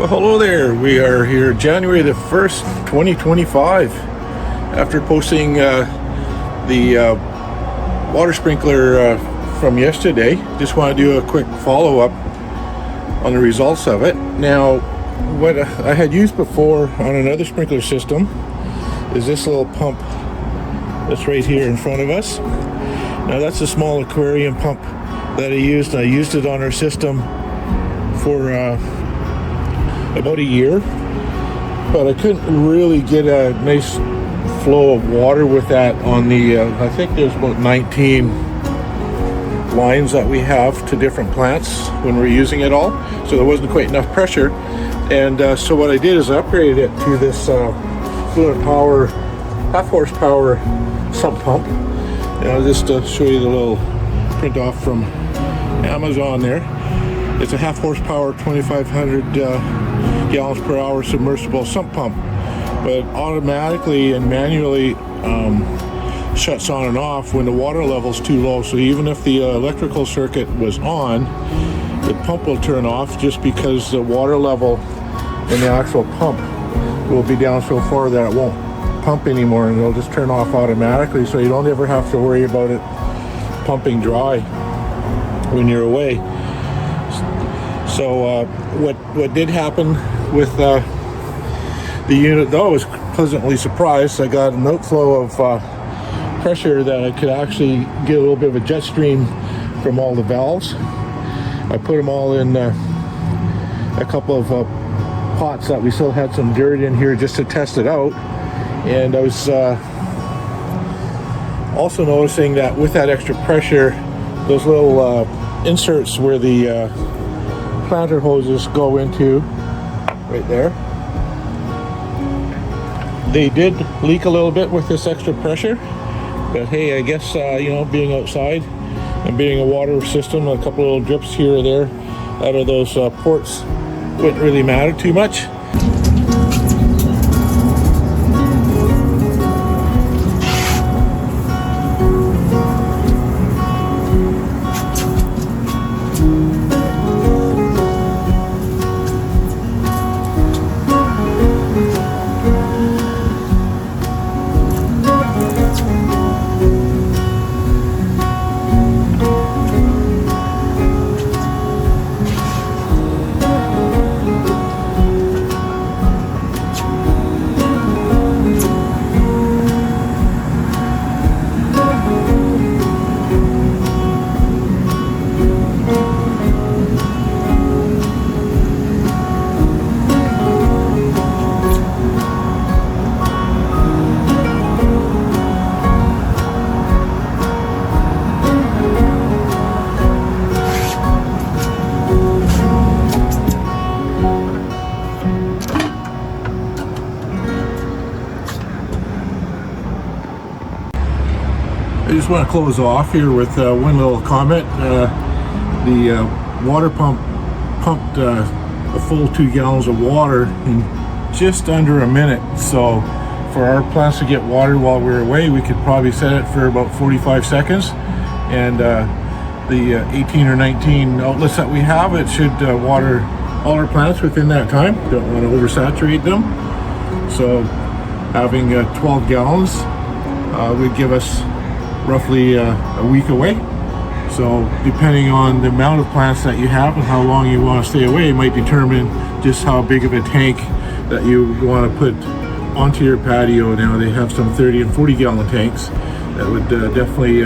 Well, hello there. We are here January the 1st, 2025. After posting the water sprinkler from yesterday, just want to do a quick follow-up on the results of it. Now, what I had used before on another sprinkler system is this little pump that's right here in front of us. Now, that's a small aquarium pump that I used. I used it on our system for about a year, but I couldn't really get a nice flow of water with that on the I think there's about 19 lines that we have to different plants when we're using it all, so there wasn't quite enough pressure. And so what I did is I upgraded it to this Fluent Power half horsepower sump pump. And I'll just show you the little print off from Amazon there. It's a half horsepower 2500 gallons per hour submersible sump pump, but automatically and manually shuts on and off when the water level's too low. So even if the electrical circuit was on, the pump will turn off just because the water level in the actual pump will be down so far that it won't pump anymore, and it'll just turn off automatically, so you don't ever have to worry about it pumping dry when you're away. So what did happen with the unit, though, I was pleasantly surprised. I got an outflow of pressure that I could actually get a little bit of a jet stream from all the valves. I put them all in a couple of pots that we still had some dirt in here just to test it out. And I was also noticing that with that extra pressure, those little inserts where the planter hoses go into, right there, they did leak a little bit with this extra pressure. But hey, I guess you know, being outside and being a water system, a couple little drips here or there out of those ports wouldn't really matter too much. I just want to close off here with one little comment. The water pump pumped a full 2 gallons of water in just under a minute. So for our plants to get water while we're away, we could probably set it for about 45 seconds. And the 18 or 19 outlets that we have, it should water all our plants within that time. Don't want to oversaturate them. So having 12 gallons would give us roughly a week away. So depending on the amount of plants that you have and how long you want to stay away, it might determine just how big of a tank that you want to put onto your patio. Now they have some 30 and 40 gallon tanks that would definitely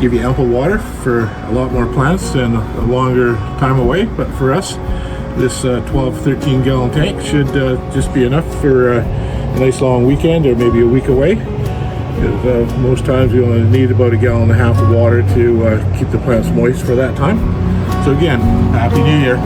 give you ample water for a lot more plants and a longer time away. But for us, this 12-13 gallon tank should just be enough for a nice long weekend or maybe a week away. Because most times you only need about 1.5 gallons of water to keep the plants moist for that time. So again, Happy New Year.